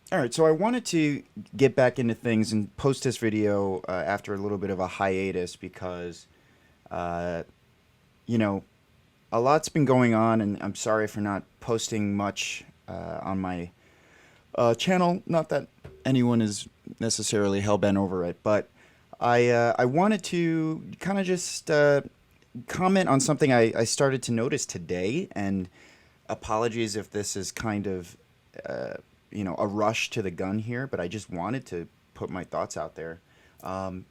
All right, so I wanted to get back into things and post this video after a little bit of a hiatus because, uh, you know, a lot's been going on, and I'm sorry for not posting much on my channel. Not that anyone is necessarily hell bent over it, but I wanted to kind of just comment on something I started to notice today, and apologies if this is kind of uh, a rush to the gun here, but I just wanted to put my thoughts out there. Um,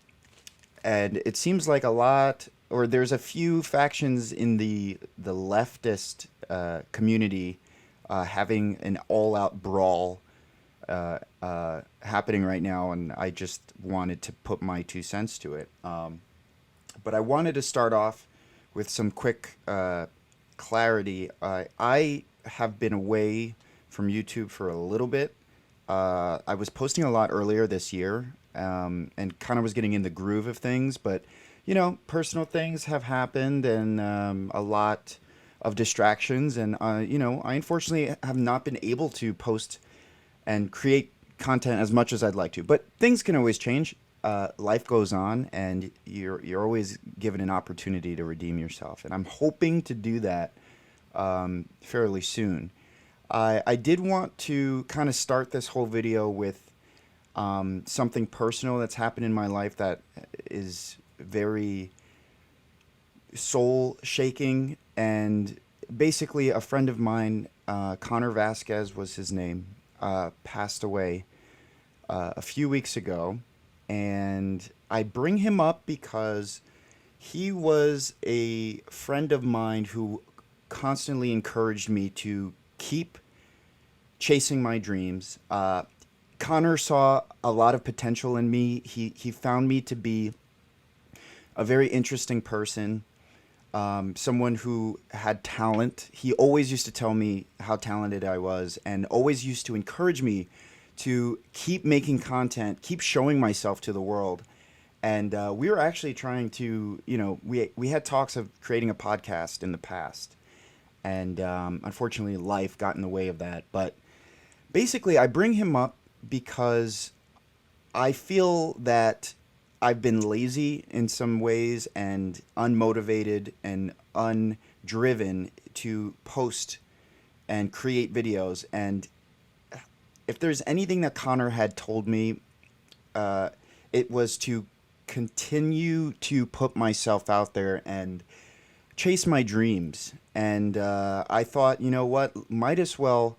and it seems like a lot, or there's a few factions in the leftist community having an all-out brawl happening right now, and I just wanted to put my 2 cents to it. But I wanted to start off with some quick clarity. I have been away from YouTube for a little bit. I was posting a lot earlier this year, and kind of was getting in the groove of things, but personal things have happened, and a lot of distractions, and I unfortunately have not been able to post and create content as much as I'd like to. But things can always change. Life goes on, and you're always given an opportunity to redeem yourself. And I'm hoping to do that fairly soon. I did want to kind of start this whole video with something personal that's happened in my life that is very soul shaking. And basically, a friend of mine, Connor Vasquez was his name, passed away a few weeks ago. And I bring him up because he was a friend of mine who constantly encouraged me to keep chasing my dreams. Connor saw a lot of potential in me. He found me to be a very interesting person, someone who had talent. He always used to tell me how talented I was, and always used to encourage me to keep making content, keep showing myself to the world. And we were actually trying to, we had talks of creating a podcast in the past, and unfortunately, life got in the way of that. But basically, I bring him up because I feel that I've been lazy in some ways and unmotivated and undriven to post and create videos. And if there's anything that Connor had told me, uh, it was to continue to put myself out there and chase my dreams. And I thought, you know what, might as well,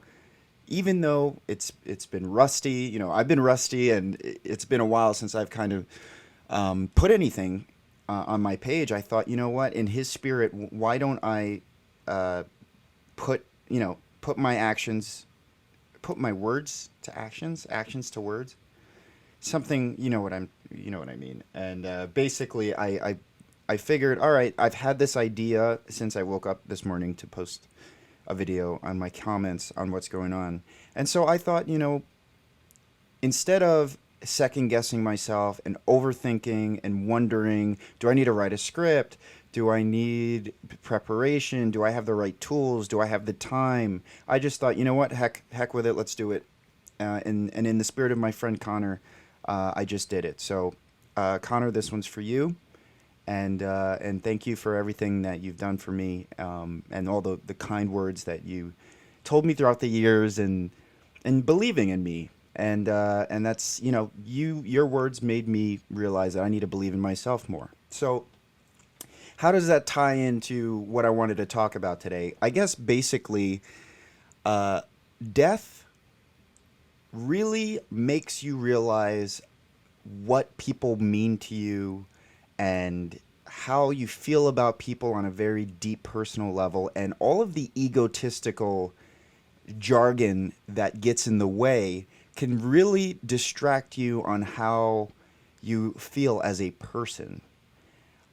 even though it's been rusty. I've been rusty, and it's been a while since I've kind of put anything on my page. I thought, you know what, in his spirit, why don't I uh, put my actions, put my words to actions, actions to words, something, you know what I mean. And basically, I figured, all right, I've had this idea since I woke up this morning to post a video on my comments on what's going on. And so I thought, instead of second guessing myself and overthinking and wondering, do I need to write a script? Do I need preparation? Do I have the right tools? Do I have the time? I just thought, you know what, heck with it, let's do it. And in the spirit of my friend Connor, I just did it. So, Connor, this one's for you, and thank you for everything that you've done for me, and all the kind words that you told me throughout the years, and believing in me. And that's, your words made me realize that I need to believe in myself more. So how does that tie into what I wanted to talk about today? I guess basically, uh, death really makes you realize what people mean to you, and how you feel about people on a very deep personal level, and all of the egotistical jargon that gets in the way can really distract you on how you feel as a person,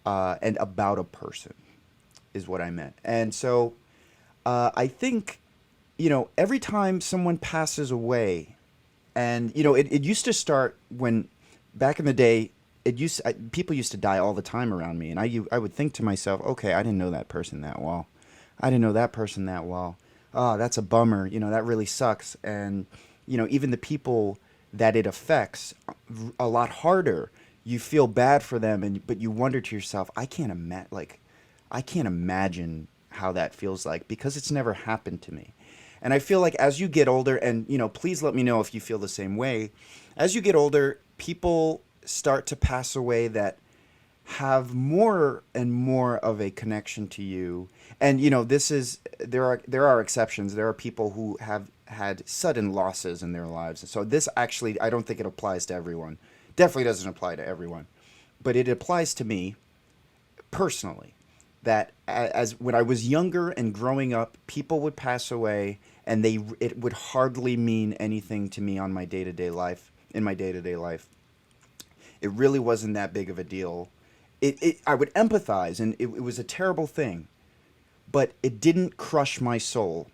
and about a person, is what I meant. And so I think, every time someone passes away, and, it used to start when, back in the day, people used to die all the time around me. And I would think to myself, okay, I didn't know that person that well. I didn't know that person that well. Oh, that's a bummer. That really sucks. And even the people that it affects a lot harder. You feel bad for them, but you wonder to yourself, I can't imagine how that feels like because it's never happened to me. And I feel like as you get older, and please let me know if you feel the same way. As you get older, people start to pass away that have more and more of a connection to you. And this is there are exceptions. There are people who have had sudden losses in their lives. So this actually, I don't think it applies to everyone. Definitely doesn't apply to everyone. But it applies to me personally, that as when I was younger and growing up, people would pass away and it would hardly mean anything to me on my day-to-day life, in my day-to-day life. It really wasn't that big of a deal. I would empathize, and it was a terrible thing, but it didn't crush my soul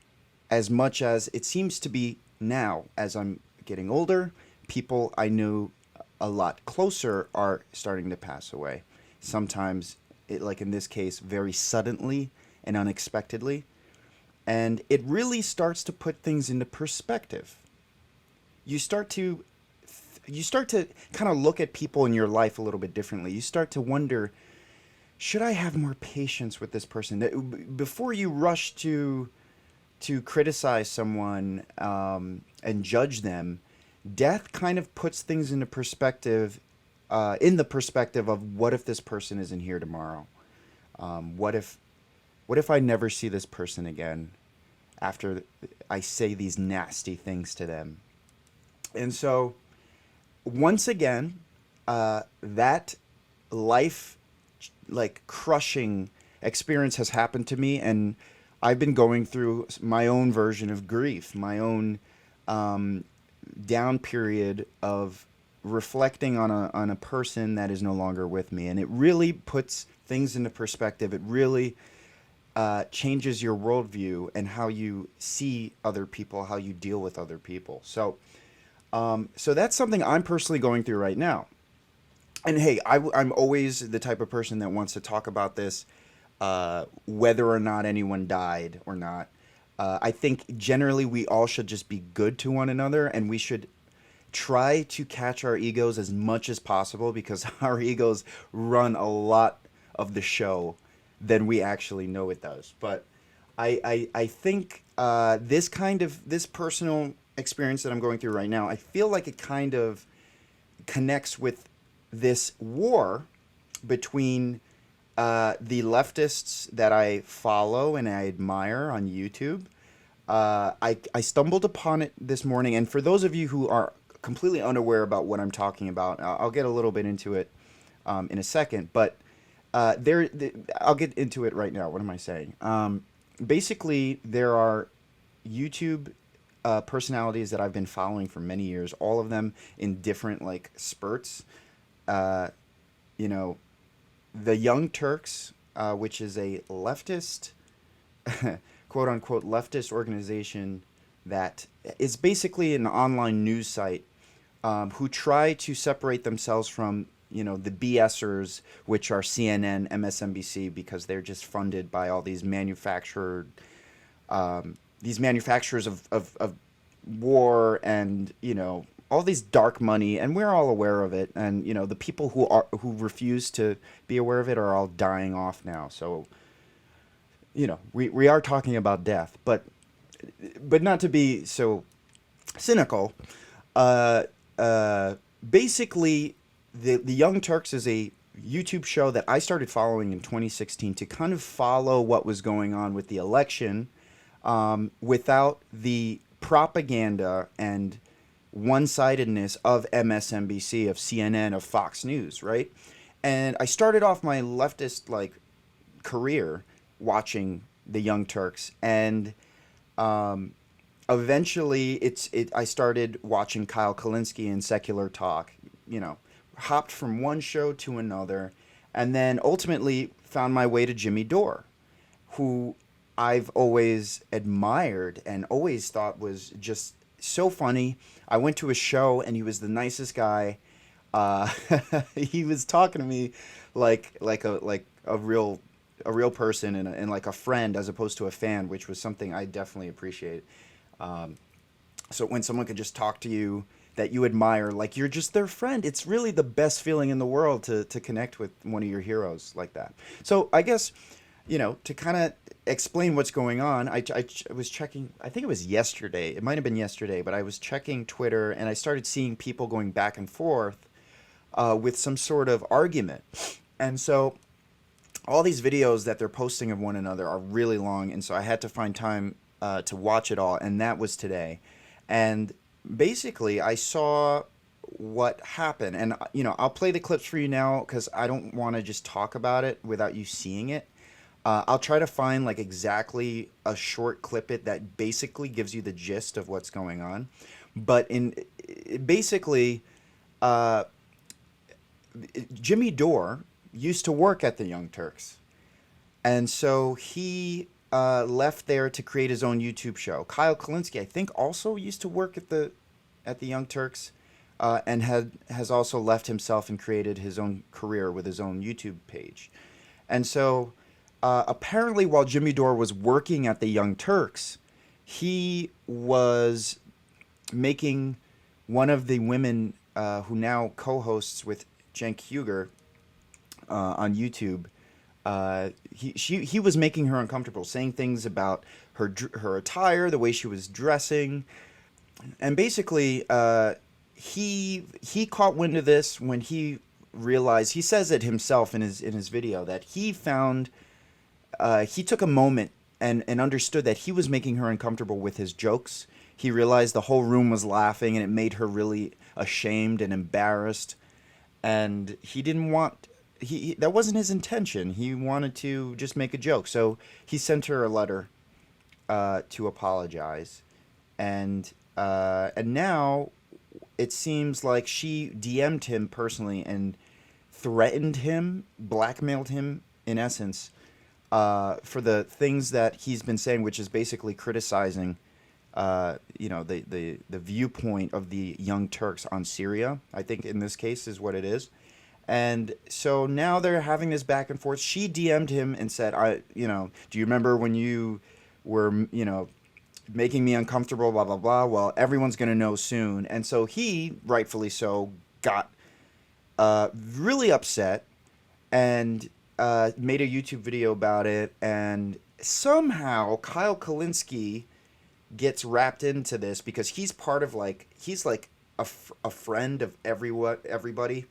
as much as it seems to be now. As I'm getting older, people I knew a lot closer are starting to pass away. Sometimes, like in this case, very suddenly and unexpectedly. And it really starts to put things into perspective. You start to kind of look at people in your life a little bit differently. You start to wonder, should I have more patience with this person? Before you rush to criticize someone and judge them, death kind of puts things into perspective, in the perspective of, what if this person isn't here tomorrow? What if I never see this person again after I say these nasty things to them? And so, once again, that life, like, crushing experience has happened to me, and I've been going through my own version of grief, my own down period of reflecting on a person that is no longer with me, and it really puts things into perspective. It really changes your worldview and how you see other people, how you deal with other people. So that's something I'm personally going through right now. And hey, I'm always the type of person that wants to talk about this, whether or not anyone died or not. I think generally we all should just be good to one another, and we should try to catch our egos as much as possible, because our egos run a lot of the show than we actually know it does. But I think this personal experience that I'm going through right now, I feel like it kind of connects with this war between the leftists that I follow and I admire on YouTube. I stumbled upon it this morning, and for those of you who are completely unaware about what I'm talking about, I'll get a little bit into it in a second, but I'll get into it right now. What am I saying? Basically, there are YouTube personalities that I've been following for many years, all of them in different, like, spurts. You know, the Young Turks, which is a leftist, quote unquote, leftist organization that is basically an online news site, who try to separate themselves from, the BSers, which are CNN, MSNBC, because they're just funded by all these manufacturers of war, and all these dark money, and we're all aware of it. And the people who refuse to be aware of it are all dying off now. So we are talking about death, but not to be so cynical. Basically, the Young Turks is a YouTube show that I started following in 2016 to kind of follow what was going on with the election, without the propaganda and one-sidedness of MSNBC, of CNN, of Fox News, right? And I started off my leftist, like, career watching the Young Turks, and eventually I started watching Kyle Kalinske and Secular Talk, hopped from one show to another, and then ultimately found my way to Jimmy Dore, who I've always admired and always thought was just so funny. I went to a show and he was the nicest guy. He was talking to me like a real person, and like a friend, as opposed to a fan, which was something I definitely appreciate. So when someone could just talk to you that you admire, like you're just their friend, it's really the best feeling in the world to connect with one of your heroes like that. So I guess, to kind of explain what's going on, I was checking, I think it was yesterday, it might have been yesterday, but I was checking Twitter and I started seeing people going back and forth with some sort of argument. And so all these videos that they're posting of one another are really long, and so I had to find time to watch it all, and that was today. And basically, I saw what happened, and I'll play the clips for you now because I don't want to just talk about it without you seeing it. I'll try to find like exactly a short clip that basically gives you the gist of what's going on. But basically, Jimmy Dore used to work at the Young Turks, and so he left there to create his own YouTube show. Kyle Kalinske, I think, also used to work at the Young Turks, and has also left himself and created his own career with his own YouTube page. And so apparently, while Jimmy Dore was working at the Young Turks, he was making one of the women who now co-hosts with Cenk Uygur on YouTube. He was making her uncomfortable, saying things about her attire, the way she was dressing, and basically he caught wind of this when he realized, he says it himself in his video, that he found he took a moment and understood that he was making her uncomfortable with his jokes. He realized the whole room was laughing and it made her really ashamed and embarrassed, and he didn't want, that wasn't his intention. He wanted to just make a joke. So he sent her a letter to apologize, and now it seems like she DM'd him personally and threatened him, blackmailed him in essence, for the things that he's been saying, which is basically criticizing the viewpoint of the Young Turks on Syria. I think in this case is what it is. And so now they're having this back and forth. She DM'd him and said, do you remember when you were, making me uncomfortable, blah, blah, blah. Well, everyone's going to know soon. And so he, rightfully so, got really upset and made a YouTube video about it. And somehow Kyle Kalinske gets wrapped into this because he's part of he's like a friend of everybody.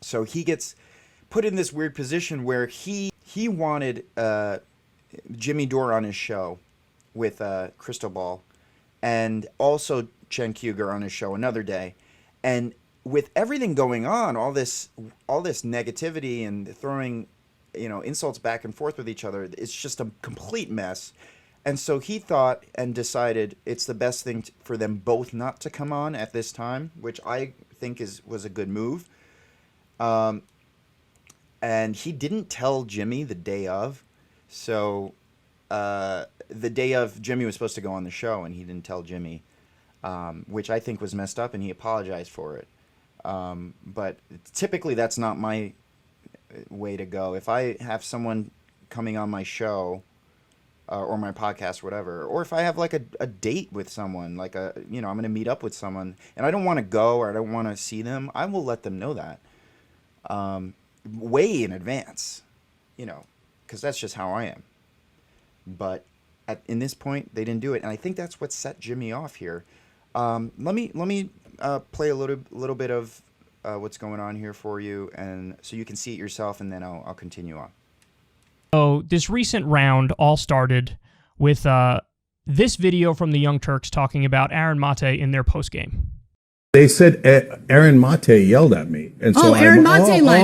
So he gets put in this weird position where he wanted Jimmy Dore on his show with Crystal Ball, and also Cenk Uygur on his show another day. And with everything going on, all this negativity and throwing insults back and forth with each other, it's just a complete mess. And so he thought and decided it's the best thing for them both not to come on at this time, which I think was a good move. And he didn't tell Jimmy the day of. So the day of, Jimmy was supposed to go on the show, and he didn't tell Jimmy, which I think was messed up, and he apologized for it. But typically that's not my way to go. If I have someone coming on my show or my podcast, whatever, or if I have like a date with someone, like I'm going to meet up with someone and I don't want to go or I don't want to see them, I will let them know that way in advance, because that's just how I am. But in this point, they didn't do it, and I think that's what set Jimmy off here. Let me play a little bit of what's going on here for you, and so you can see it yourself, and then I'll continue on. So this recent round all started with this video from the Young Turks talking about Aaron Mate in their postgame. They said Aaron Mate yelled at me. And so Aaron Mate lied.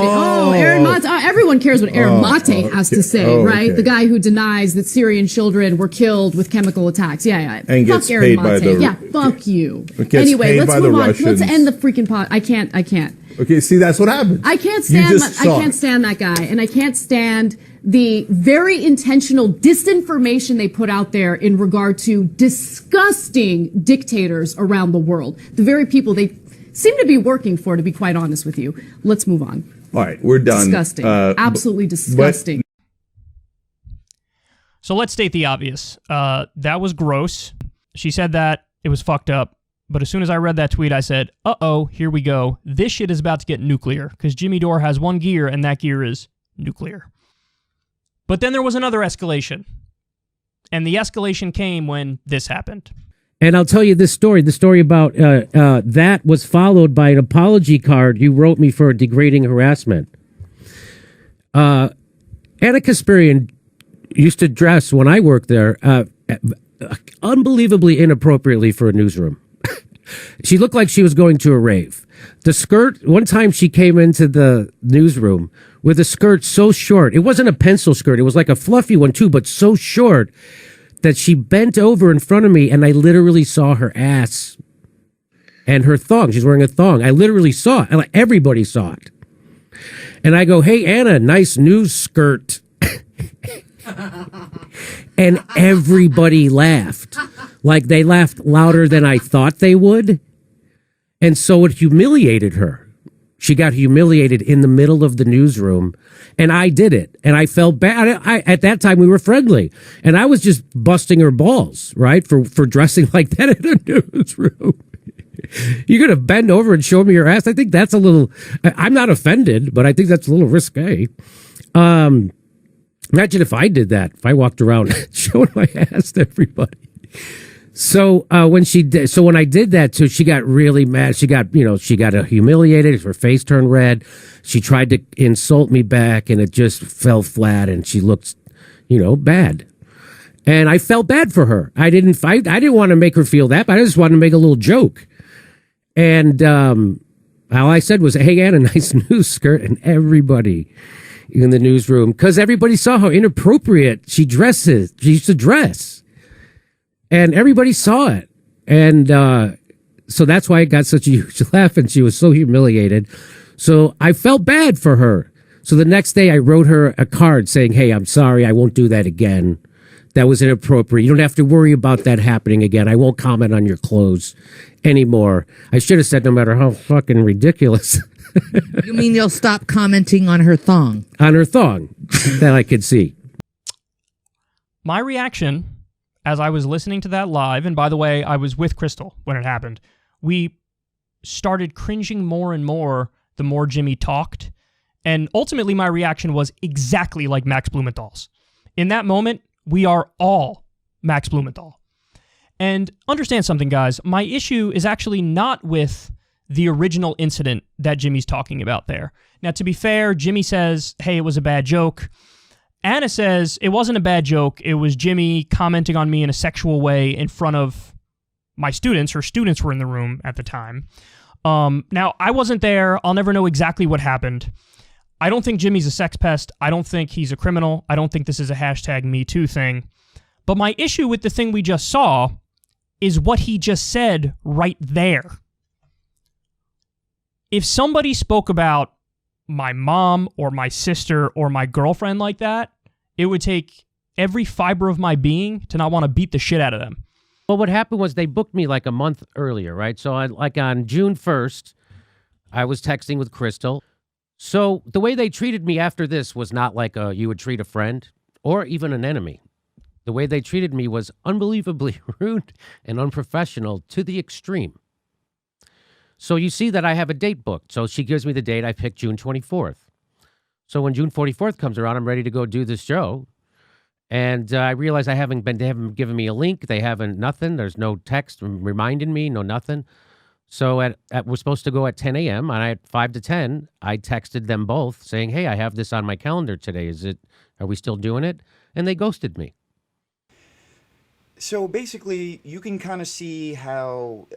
Aaron Mate. Everyone cares what Aaron Mate has to say, right? Okay. The guy who denies that Syrian children were killed with chemical attacks. Yeah. And gets paid by the... Yeah, fuck you. Anyway, let's move on. Let's end the freaking pod. I can't. Okay, see, that's what happens. I can't stand that guy, and I can't stand the very intentional disinformation they put out there in regard to disgusting dictators around the world. The very people they seem to be working for, to be quite honest with you. Let's move on. All right, we're done. Disgusting. Absolutely disgusting. So let's state the obvious. That was gross. She said that It was fucked up. But as soon as I read that tweet, I said, uh-oh, here we go. This shit is about to get nuclear, because Jimmy Dore has one gear, and that gear is nuclear. But then there was another escalation. And the escalation came when this happened. And I'll tell you this story. The story about that was followed by an apology card you wrote me for degrading harassment. Anna Kasparian used to dress, when I worked there, unbelievably inappropriately for a newsroom. She looked like she was going to a rave. The skirt, one time she came into the newsroom with a skirt so short. It wasn't a pencil skirt. It was like a fluffy one too, but so short that she bent over in front of me and I literally saw her ass and her thong. She's wearing a thong. I literally saw it. Everybody saw it. And I go, hey, Anna, nice news skirt. And everybody laughed. Like they laughed louder than I thought they would. And so it humiliated her. She got humiliated in the middle of the newsroom. And I did it. And I felt bad. At that time, we were friendly. And I was just busting her balls, right? For dressing like that in a newsroom. You're going to bend over and show me your ass? I think that's a little... I'm not offended, but I think that's a little risque. Imagine if I did that. If I walked around showing my ass to everybody. So when I did that too, she got really mad. She got humiliated. Her face turned red. She tried to insult me back, and it just fell flat. And she looked, bad. And I felt bad for her. I didn't fight. I didn't want to make her feel that, but I just wanted to make a little joke. And all I said was, "Hey, Anna, nice news skirt," and everybody in the newsroom, because everybody saw how inappropriate she dresses. She used to dress. And everybody saw it. And so that's why it got such a huge laugh, and she was so humiliated. So I felt bad for her. So the next day I wrote her a card saying, hey, I'm sorry, I won't do that again. That was inappropriate. You don't have to worry about that happening again. I won't comment on your clothes anymore. I should have said no matter how fucking ridiculous. You mean you'll stop commenting on her thong? On her thong that I could see. My reaction... as I was listening to that live, and by the way, I was with Crystal when it happened, we started cringing more and more the more Jimmy talked, and ultimately my reaction was exactly like Max Blumenthal's. In that moment, we are all Max Blumenthal. And understand something, guys, my issue is actually not with the original incident that Jimmy's talking about there. Now, to be fair, Jimmy says, hey, it was a bad joke. Anna says it wasn't a bad joke. It was Jimmy commenting on me in a sexual way in front of my students. Her students were in the room at the time. Now, I wasn't there. I'll never know exactly what happened. I don't think Jimmy's a sex pest. I don't think he's a criminal. I don't think this is a #MeToo thing. But my issue with the thing we just saw is what he just said right there. If somebody spoke about my mom or my sister or my girlfriend like that, it would take every fiber of my being to not want to beat the shit out of them. Well, what happened was they booked me like a month earlier, right? So on June 1st, I was texting with Crystal. So the way they treated me after this was not like you would treat a friend or even an enemy. The way they treated me was unbelievably rude and unprofessional to the extreme. So you see that I have a date booked. So she gives me the date. I picked June 24th. So when June 44th comes around, I'm ready to go do this show. And I realize they haven't given me a link. They haven't, nothing. There's no text reminding me, no nothing. So we're supposed to go at 10 a.m. And at 5 to 10, I texted them both saying, hey, I have this on my calendar today. Are we still doing it? And they ghosted me. So basically, you can kind of see how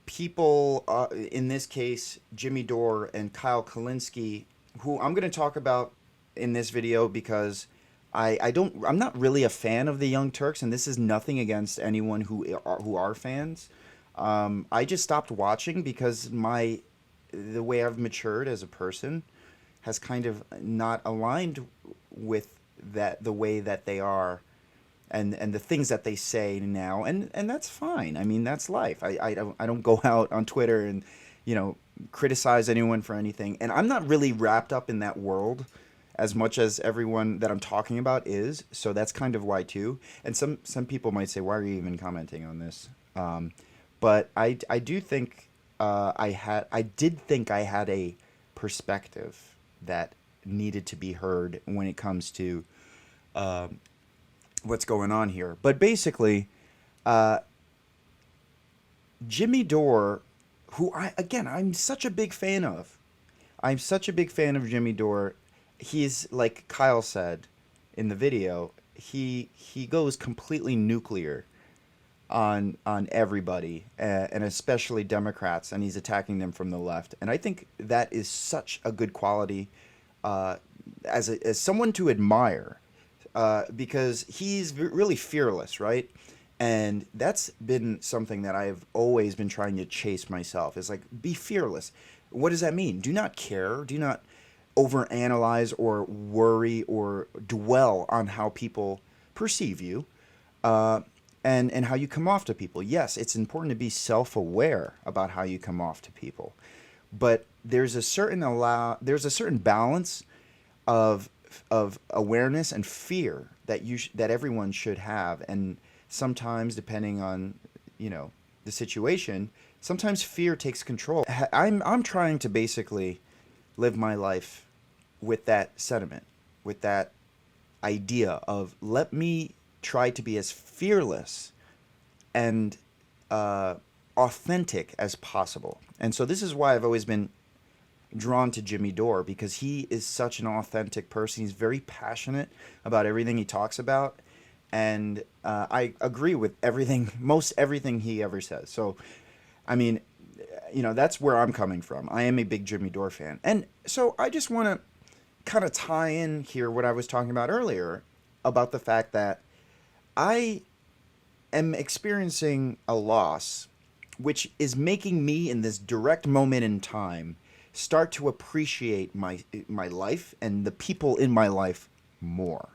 people, in this case, Jimmy Dore and Kyle Kulinski, who I'm going to talk about in this video because I'm not really a fan of the Young Turks, and this is nothing against anyone who are fans. I just stopped watching because the way I've matured as a person has kind of not aligned with the way that they are and the things that they say now, and that's fine. I mean, that's life. I don't go out on Twitter and criticize anyone for anything, and I'm not really wrapped up in that world as much as everyone that I'm talking about is, so that's kind of why too. And some people might say, why are you even commenting on this? But I do think I did think I had a perspective that needed to be heard when it comes to what's going on here. But basically, Jimmy Dore, who I'm such a big fan of. I'm such a big fan of Jimmy Dore. He's, like Kyle said in the video, he goes completely nuclear on everybody, and especially Democrats, and he's attacking them from the left. And I think that is such a good quality as someone to admire, because he's really fearless, right? And that's been something that I've always been trying to chase myself. Is like, be fearless. What does that mean? Do not care. Do not overanalyze or worry or dwell on how people perceive you, and how you come off to people. Yes, it's important to be self-aware about how you come off to people, but there's a certain balance of awareness and fear that that everyone should have. And sometimes, depending on the situation, sometimes fear takes control. I'm trying to basically live my life with that sentiment, with that idea of, let me try to be as fearless and authentic as possible. And so this is why I've always been drawn to Jimmy Dore, because he is such an authentic person. He's very passionate about everything he talks about, and I agree with most everything he ever says. So, I mean, that's where I'm coming from. I am a big Jimmy Dore fan. And so I just want to kind of tie in here what I was talking about earlier about the fact that I am experiencing a loss, which is making me, in this direct moment in time, start to appreciate my life and the people in my life more.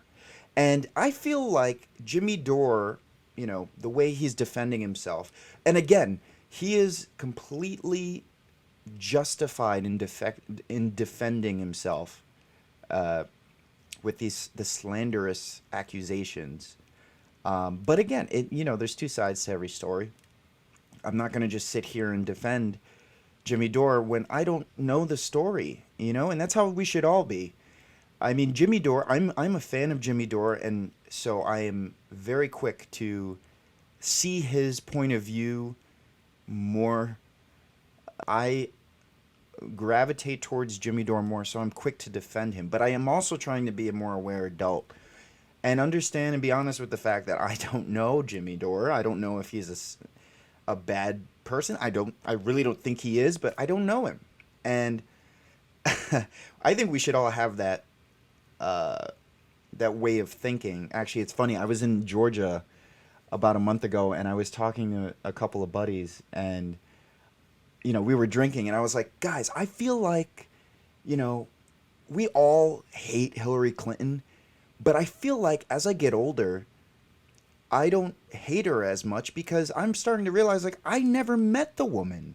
And I feel like Jimmy Dore, the way he's defending himself, and again, he is completely justified in defending himself with the slanderous accusations. But again, there's two sides to every story. I'm not going to just sit here and defend Jimmy Dore when I don't know the story, and that's how we should all be. I mean, Jimmy Dore, I'm a fan of Jimmy Dore, and so I am very quick to see his point of view more. I gravitate towards Jimmy Dore more, so I'm quick to defend him. But I am also trying to be a more aware adult and understand and be honest with the fact that I don't know Jimmy Dore. I don't know if he's a bad person. I really don't think he is, but I don't know him. And I think we should all have that way of thinking. Actually, it's funny. I was in Georgia about a month ago, and I was talking to a couple of buddies, and we were drinking, and I was like, guys, I feel like we all hate Hillary Clinton, but I feel like as I get older, I don't hate her as much, because I'm starting to realize, like, I never met the woman.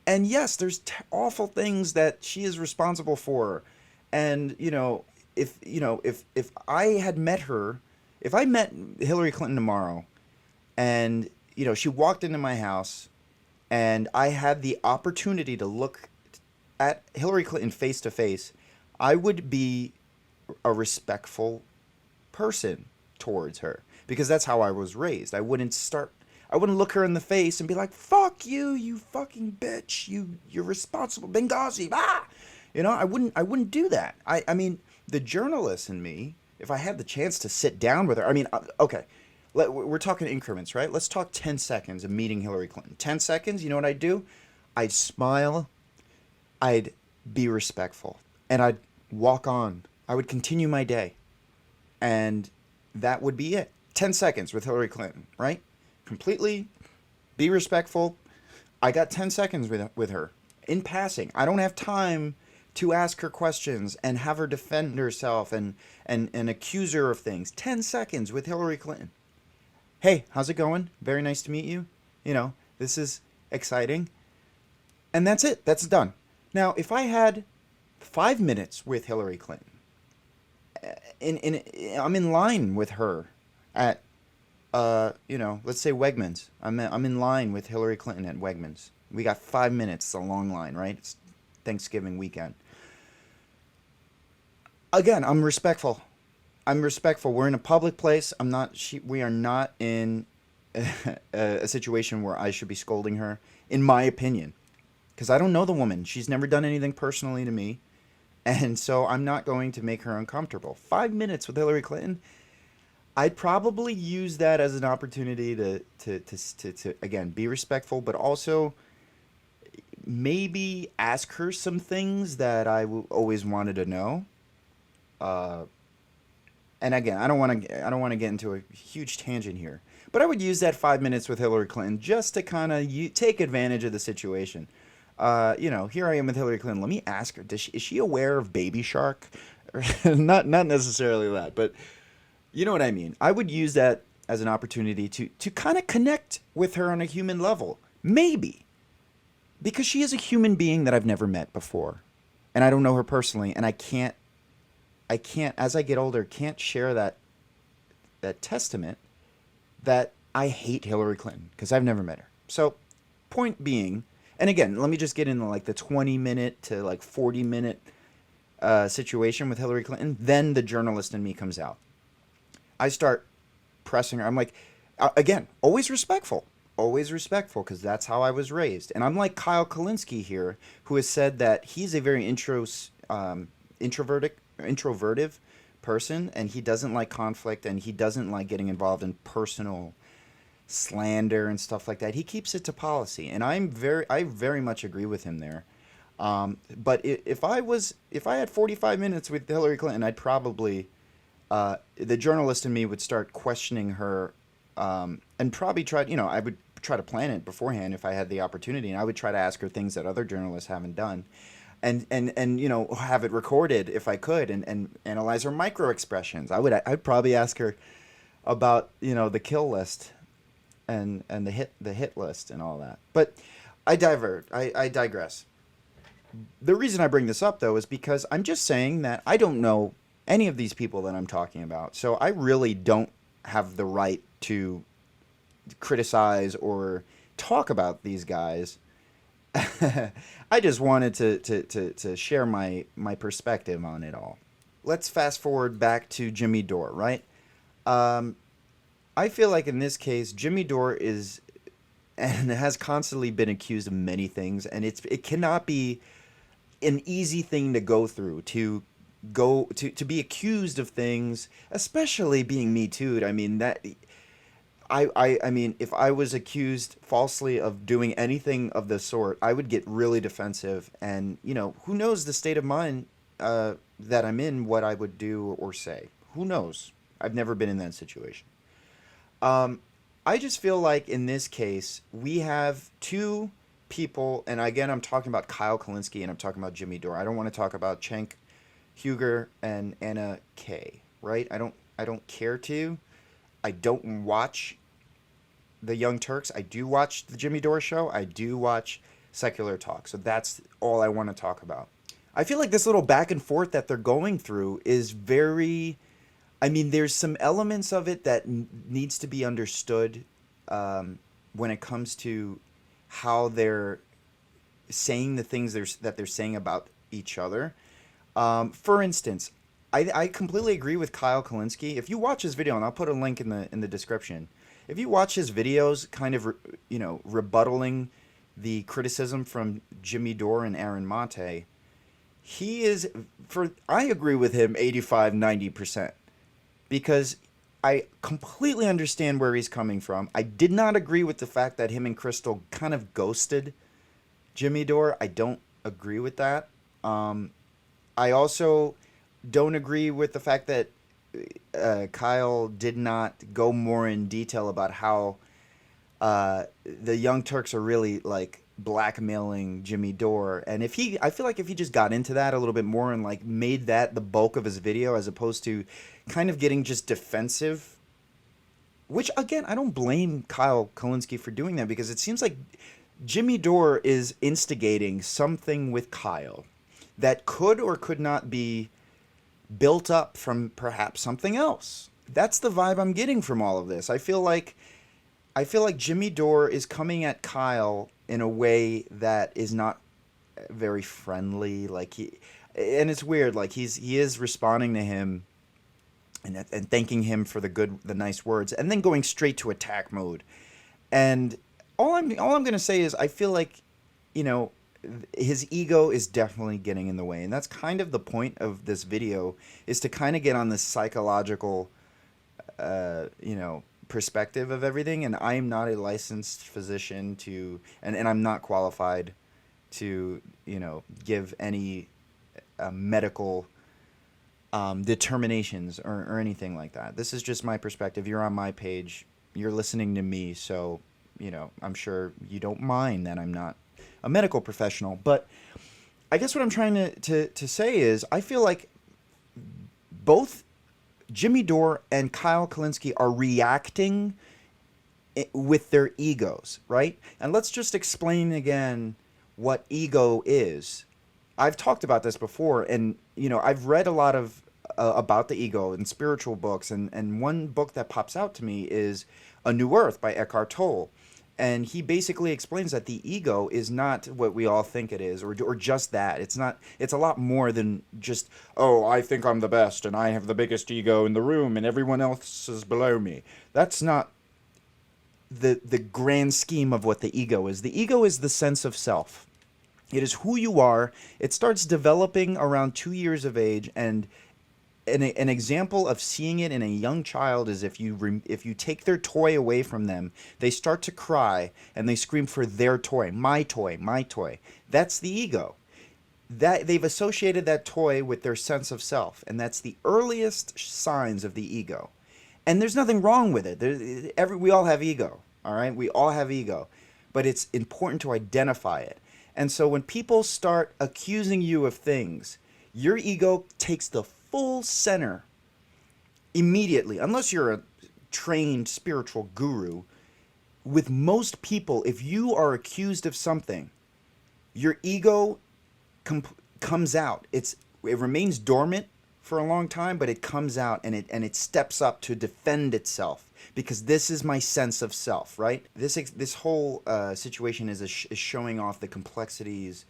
And yes, there's awful things that she is responsible for. And, if I had met her, if I met Hillary Clinton tomorrow, and, she walked into my house, and I had the opportunity to look at Hillary Clinton face to face, I would be a respectful person towards her, because that's how I was raised. I wouldn't look her in the face and be like, fuck you, you fucking bitch, you're responsible, Benghazi, ah! I wouldn't do that. I mean, the journalist in me, if I had the chance to sit down with her, I mean, okay, we're talking increments, right? Let's talk 10 seconds of meeting Hillary Clinton. 10 seconds, you know what I'd do? I'd smile, I'd be respectful, and I'd walk on. I would continue my day, and that would be it. 10 seconds with Hillary Clinton, right? Completely be respectful. I got 10 seconds with her in passing. I don't have time to ask her questions and have her defend herself and accuse her of things. 10 seconds with Hillary Clinton. Hey, how's it going? Very nice to meet you. This is exciting. And that's it. That's done. Now, if I had 5 minutes with Hillary Clinton, I'm in line with her at let's say Wegmans. I'm in line with Hillary Clinton at Wegmans. We got 5 minutes. It's a long line, right? It's Thanksgiving weekend. Again, I'm respectful. We're in a public place. We are not in a situation where I should be scolding her, in my opinion, because I don't know the woman. She's never done anything personally to me, and so I'm not going to make her uncomfortable. 5 minutes with Hillary Clinton. I'd probably use that as an opportunity to again be respectful, but also maybe ask her some things that I always wanted to know. And again, I don't want to get into a huge tangent here, but I would use that 5 minutes with Hillary Clinton just to kind of take advantage of the situation. Here I am with Hillary Clinton. Let me ask her: is she aware of Baby Shark? Not necessarily that, but you know what I mean. I would use that as an opportunity to kind of connect with her on a human level, maybe, because she is a human being that I've never met before, and I don't know her personally, and I can't, as I get older, can't share that testament that I hate Hillary Clinton because I've never met her. So, point being, and again, let me just get into like the 20-minute to like 40-minute situation with Hillary Clinton. Then the journalist in me comes out. I start pressing her. I'm like, again, always respectful, because that's how I was raised. And I'm like Kyle Kalinske here, who has said that he's a very introverted person, and he doesn't like conflict, and he doesn't like getting involved in personal slander and stuff like that. He keeps it to policy, and I very much agree with him there. But if I had 45 minutes with Hillary Clinton, I'd probably the journalist in me would start questioning her, and probably I would try to plan it beforehand if I had the opportunity, and I would try to ask her things that other journalists haven't done. And have it recorded if I could, and analyze her micro expressions. I'd probably ask her about the kill list and the hit list and all that. But I digress. The reason I bring this up though is because I'm just saying that I don't know any of these people that I'm talking about, so I really don't have the right to criticize or talk about these guys. I just wanted to share my perspective on it all. Let's fast forward back to Jimmy Dore, right? I feel like in this case, Jimmy Dore is and has constantly been accused of many things, and it cannot be an easy thing to go through to be accused of things, especially being Me Too'd. I mean that. I mean, if I was accused falsely of doing anything of the sort, I would get really defensive, and who knows the state of mind that I'm in, what I would do or say. Who knows? I've never been in that situation. I just feel like in this case we have two people, and again I'm talking about Kyle Kalinske and I'm talking about Jimmy Dore. I don't want to talk about Cenk Huger and Anna Kay, right? I don't care to. I don't watch the Young Turks. I do watch the Jimmy Dore show. I do watch Secular Talk. So that's all I want to talk about. I feel like this little back and forth that they're going through is very... I mean, there's some elements of it that needs to be understood when it comes to how they're saying the things that they're saying about each other. For instance, I completely agree with Kyle Kalinske. If you watch his video, and I'll put a link in the description, if you watch his videos, kind of rebuttaling the criticism from Jimmy Dore and Aaron Mate, I agree with him 85-90%, because I completely understand where he's coming from. I did not agree with the fact that him and Crystal kind of ghosted Jimmy Dore. I don't agree with that. I also don't agree with the fact that Kyle did not go more in detail about how the Young Turks are really like blackmailing Jimmy Dore. And I feel like if he just got into that a little bit more and like made that the bulk of his video, as opposed to kind of getting just defensive, which again, I don't blame Kyle Kalinske for doing that, because it seems like Jimmy Dore is instigating something with Kyle that could or could not be built up from perhaps something else, that's the vibe I'm getting from all of this. I feel like Jimmy Dore is coming at Kyle in a way that is not very friendly. Like and it's weird. Like he is responding to him and thanking him for the nice words, and then going straight to attack mode. And all I'm gonna say is I feel like, you know, his ego is definitely getting in the way, and that's kind of the point of this video, is to kind of get on this psychological, perspective of everything. And I am not a licensed physician and I'm not qualified to, give any medical determinations or anything like that. This is just my perspective. You're on my page. You're listening to me, so I'm sure you don't mind that I'm not a medical professional. But I guess what I'm trying to say is I feel like both Jimmy Dore and Kyle Kalinske are reacting with their egos, right? And let's just explain again what ego is. I've talked about this before, and I've read a lot of about the ego in spiritual books, and one book that pops out to me is A New Earth by Eckhart Tolle. And he basically explains that the ego is not what we all think it is, or just that. It's not. It's a lot more than just, oh, I think I'm the best, and I have the biggest ego in the room, and everyone else is below me. That's not the grand scheme of what the ego is. The ego is the sense of self. It is who you are. It starts developing around 2 years of age, and an example of seeing it in a young child is if you take their toy away from them, they start to cry and they scream for their toy, my toy, my toy. That's the ego. That they've associated that toy with their sense of self, and that's the earliest signs of the ego. And there's nothing wrong with it. We all have ego, all right? We all have ego, but it's important to identify it. And so when people start accusing you of things, your ego takes the full center immediately, unless you're a trained spiritual guru. With most people, if you are accused of something, your ego comes out. It remains dormant for a long time, but it comes out, and it steps up to defend itself, because this is my sense of self, right? This whole situation is showing off the complexities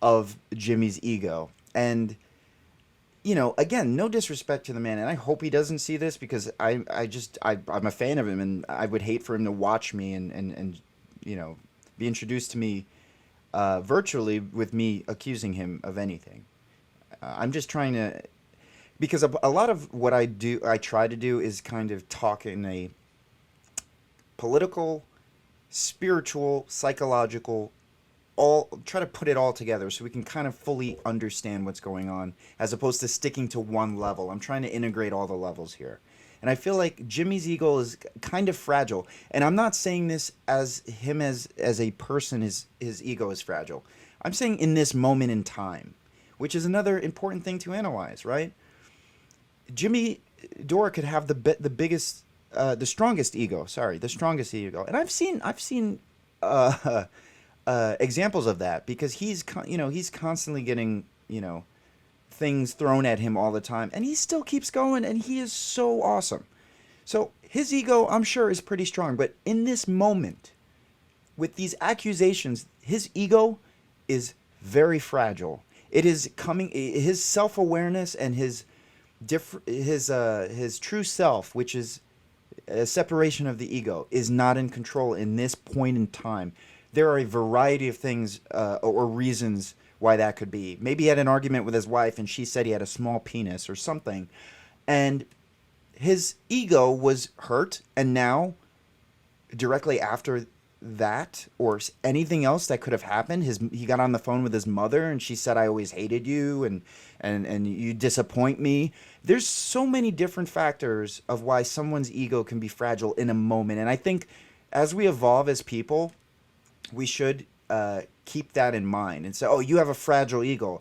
of Jimmy's ego. And again, no disrespect to the man, and I hope he doesn't see this, because I'm a fan of him, and I would hate for him to watch me and be introduced to me virtually with me accusing him of anything. I'm just trying to, because a lot of what I try to do is kind of talk in a political, spiritual, psychological, try to put it all together so we can kind of fully understand what's going on, as opposed to sticking to one level. I'm trying to integrate all the levels here. And I feel like Jimmy's ego is kind of fragile. And I'm not saying this as him as a person, his ego is fragile. I'm saying in this moment in time, which is another important thing to analyze, right? Jimmy Dore could have the strongest ego. And I've seen examples of that, because he's constantly getting things thrown at him all the time, and he still keeps going, and he is so awesome. So his ego, I'm sure, is pretty strong, but in this moment, with these accusations, his ego is very fragile. It is coming. His self-awareness and his true self, which is a separation of the ego, is not in control in this point in time. There are a variety of things or reasons why that could be. Maybe he had an argument with his wife and she said he had a small penis or something. And his ego was hurt, and now, directly after that, or anything else that could have happened, he got on the phone with his mother and she said, I always hated you and you disappoint me. There's so many different factors of why someone's ego can be fragile in a moment. And I think as we evolve as people, we should keep that in mind and say, oh, you have a fragile ego,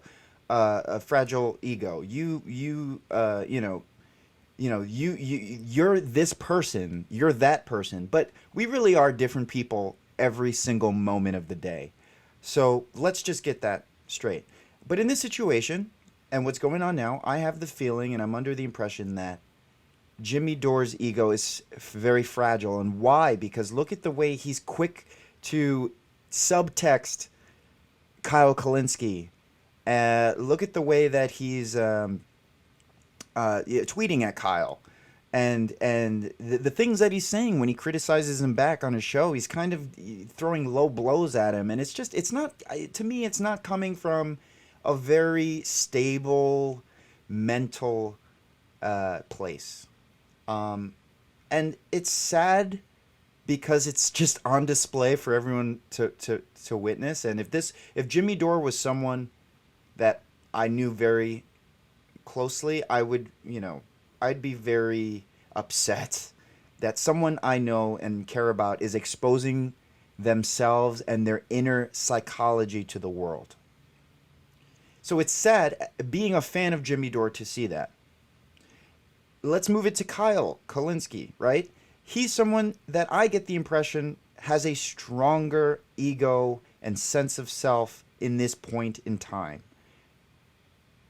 you're this person, you're that person. But we really are different people every single moment of the day. So let's just get that straight. But in this situation and what's going on now, I have the feeling, and I'm under the impression, that Jimmy Dore's ego is very fragile. And why? Because look at the way he's quick to subtext Kyle Kalinske. Look at the way that he's tweeting at Kyle. And the things that he's saying when he criticizes him back on his show, he's kind of throwing low blows at him. And it's not, to me, it's not coming from a very stable mental place. And it's sad because it's just on display for everyone to witness. And if Jimmy Dore was someone that I knew very closely, I'd be very upset that someone I know and care about is exposing themselves and their inner psychology to the world. So it's sad being a fan of Jimmy Dore to see that. Let's move it to Kyle Kalinske, right? He's someone that I get the impression has a stronger ego and sense of self in this point in time.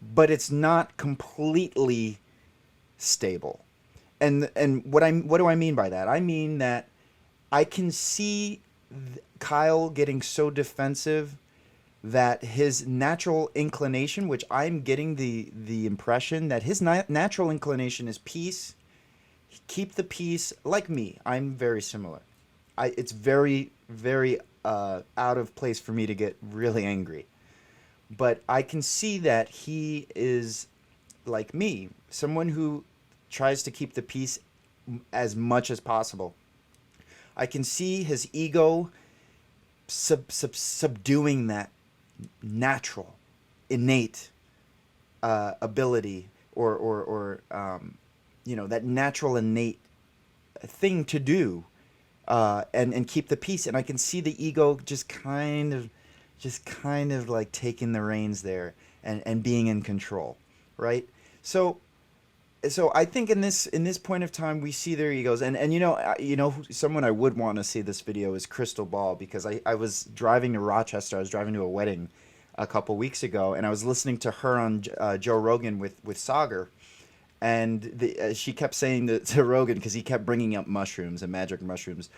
But it's not completely stable. And what do I mean by that? I mean that I can see Kyle getting so defensive that his natural inclination, which I'm getting the impression that his natural inclination is peace, keep the peace. Like me, I'm very similar. It's very, very out of place for me to get really angry. But I can see that he is, like me, someone who tries to keep the peace as much as possible. I can see his ego subduing that natural, innate ability or that natural, innate thing to do and keep the peace. And I can see the ego just kind of like taking the reins there and being in control, right? So I think in this point of time we see their egos, and someone I would want to see this video is Crystal Ball, because I was driving to Rochester. I was driving to a wedding a couple weeks ago, and I was listening to her on Joe Rogan with Sagar, and she kept saying to Rogan, because he kept bringing up mushrooms and magic mushrooms.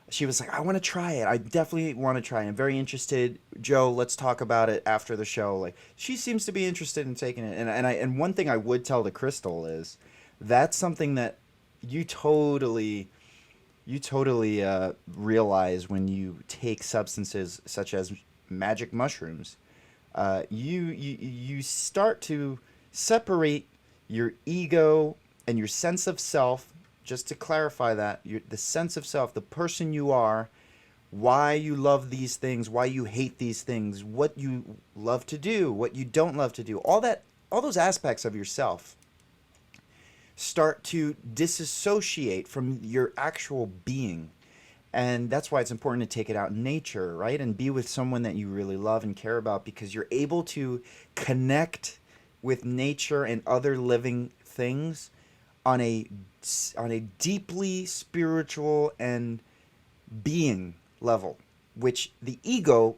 She was like, I want to try it. I definitely want to try it. I'm very interested. Joe, let's talk about it after the show. Like, she seems to be interested in taking it. And one thing I would tell the Crystal is that's something that you totally realize when you take substances such as magic mushrooms. You start to separate your ego and your sense of self. Just to clarify that, the sense of self, the person you are, why you love these things, why you hate these things, what you love to do, what you don't love to do, all those aspects of yourself start to disassociate from your actual being. And that's why it's important to take it out in nature, right? And be with someone that you really love and care about, because you're able to connect with nature and other living things on a deeply spiritual and being level, which the ego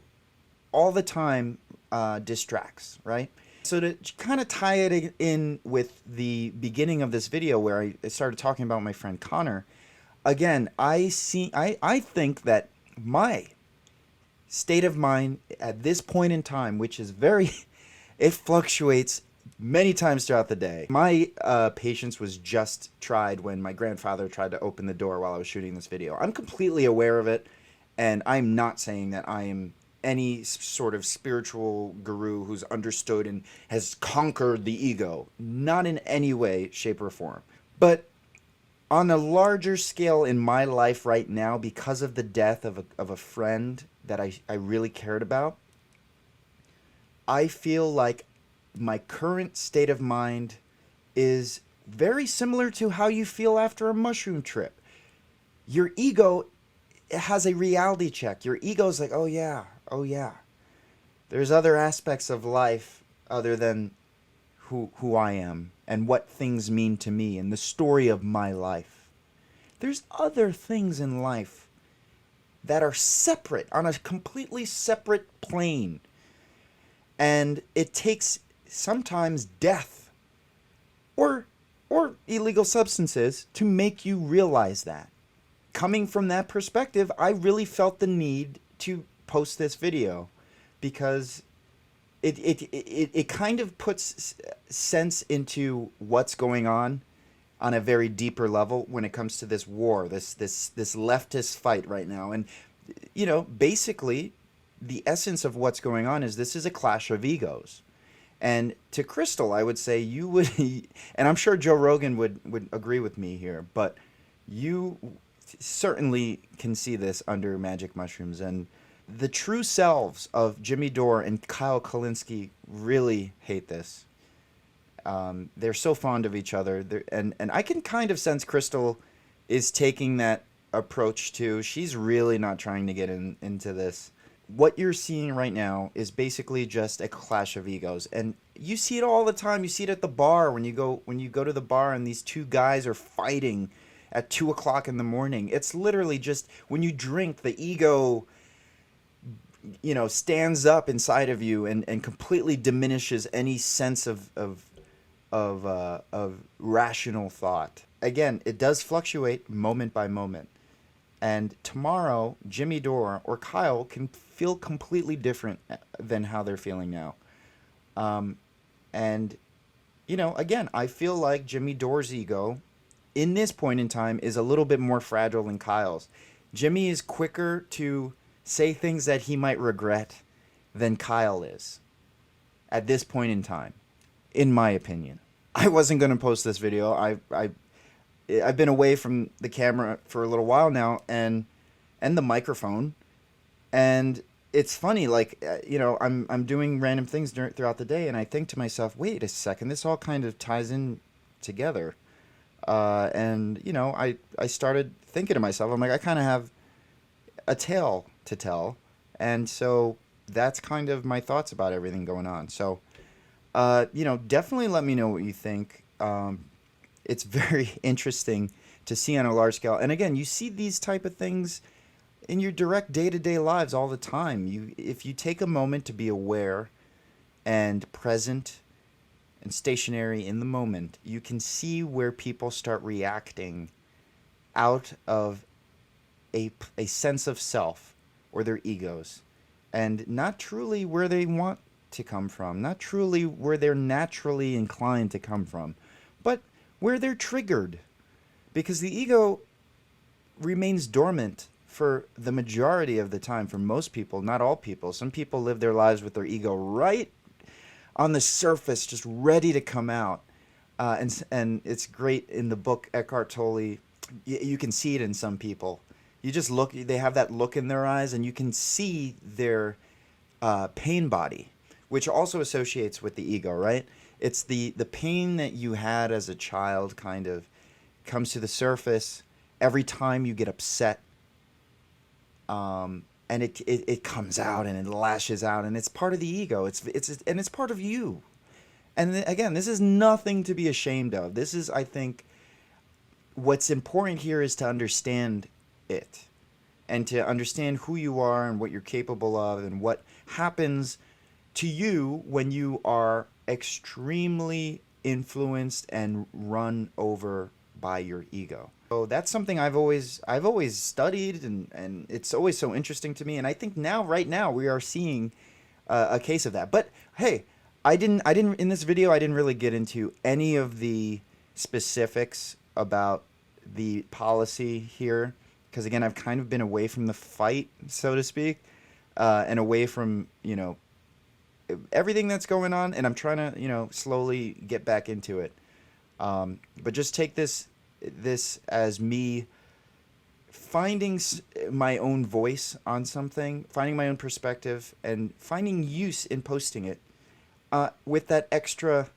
all the time distracts, right? So to kind of tie it in with the beginning of this video where I started talking about my friend Connor, again, I think that my state of mind at this point in time, which is it fluctuates many times throughout the day. My patience was just tried when my grandfather tried to open the door while I was shooting this video. I'm completely aware of it, and I'm not saying that I am any sort of spiritual guru who's understood and has conquered the ego. Not in any way, shape, or form. But on a larger scale in my life right now, because of the death of a friend that I really cared about, I feel like my current state of mind is very similar to how you feel after a mushroom trip. Your ego has a reality check. Your ego is like, oh yeah. There's other aspects of life other than who I am and what things mean to me and the story of my life. There's other things in life that are separate, on a completely separate plane. And it takes sometimes death or or illegal substances to make you realize that. Coming from that perspective, I really felt the need to post this video because it kind of puts sense into what's going on a very deeper level when it comes to this war, this leftist fight right now. And, you know, basically the essence of what's going on is this is a clash of egos. And to Crystal, I would say you would, and I'm sure Joe Rogan would agree with me here, but you certainly can see this under magic mushrooms. And the true selves of Jimmy Dore and Kyle Kalinske really hate this. They're so fond of each other. And I can kind of sense Crystal is taking that approach too. She's really not trying to get into this. What you're seeing right now is basically just a clash of egos, and you see it all the time. You see it at the bar when you go to the bar and these two guys are fighting at 2 o'clock in the morning. It's literally just when you drink, the ego, you know, stands up inside of you and completely diminishes any sense of rational thought. Again, it does fluctuate moment by moment. And tomorrow, Jimmy Dore or Kyle can feel completely different than how they're feeling now. And, you know, again, I feel like Jimmy Dore's ego in this point in time is a little bit more fragile than Kyle's. Jimmy is quicker to say things that he might regret than Kyle is at this point in time, in my opinion. I wasn't going to post this video. I've been away from the camera for a little while now and the microphone, and it's funny, like, you know, I'm doing random things throughout the day, and I think to myself, wait a second, this all kind of ties in together. And, you know, I started thinking to myself, I'm like, I kind of have a tale to tell, and so that's kind of my thoughts about everything going on. So, you know, definitely let me know what you think. It's very interesting to see on a large scale. And again, you see these type of things in your direct day-to-day lives all the time. If you take a moment to be aware and present and stationary in the moment, you can see where people start reacting out of a sense of self or their egos, and not truly where they want to come from, not truly where they're naturally inclined to come from, but where they're triggered, because the ego remains dormant for the majority of the time for most people, not all people. Some people live their lives with their ego right on the surface, just ready to come out. And it's great in the book, Eckhart Tolle. You can see it in some people. You just look, they have that look in their eyes, and you can see their pain body, which also associates with the ego, right? It's the pain that you had as a child kind of comes to the surface every time you get upset. And it comes out and it lashes out, and it's part of the ego. It's part of you. And again, this is nothing to be ashamed of. This is, I think, what's important here is to understand it, and to understand who you are and what you're capable of, and what happens to you when you are extremely influenced and run over by your ego. So that's something I've always studied, and it's always so interesting to me. And I think right now we are seeing a case of that. But hey, I didn't in this video, I didn't really get into any of the specifics about the policy here, because again, I've kind of been away from the fight, so to speak, and away from, you know, everything that's going on, and I'm trying to, you know, slowly get back into it. But just take this as me finding my own voice on something, finding my own perspective, and finding use in posting it, with that extra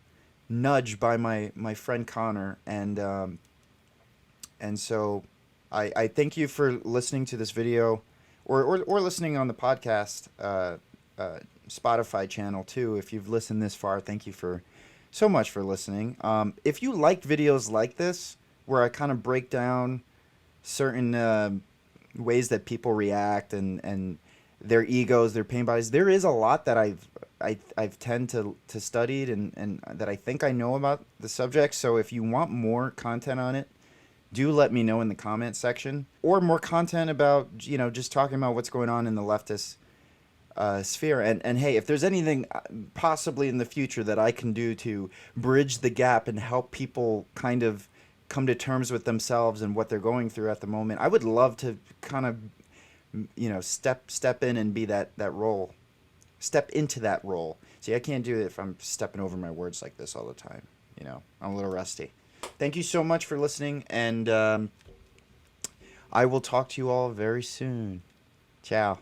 nudge by my friend Connor. And so I thank you for listening to this video, or listening on the podcast, Spotify channel too. If you've listened this far, thank you so much for listening. If you like videos like this, where I kind of break down certain ways that people react and their egos, their pain bodies, there is a lot that I've tend to study it and that I think I know about the subject. So if you want more content on it, do let me know in the comment section, or more content about, just talking about what's going on in the leftist sphere. And hey, if there's anything possibly in the future that I can do to bridge the gap and help people kind of come to terms with themselves and what they're going through at the moment, I would love to kind of, step in and be that role. Step into that role. See, I can't do it if I'm stepping over my words like this all the time. I'm a little rusty. Thank you so much for listening, and I will talk to you all very soon. Ciao.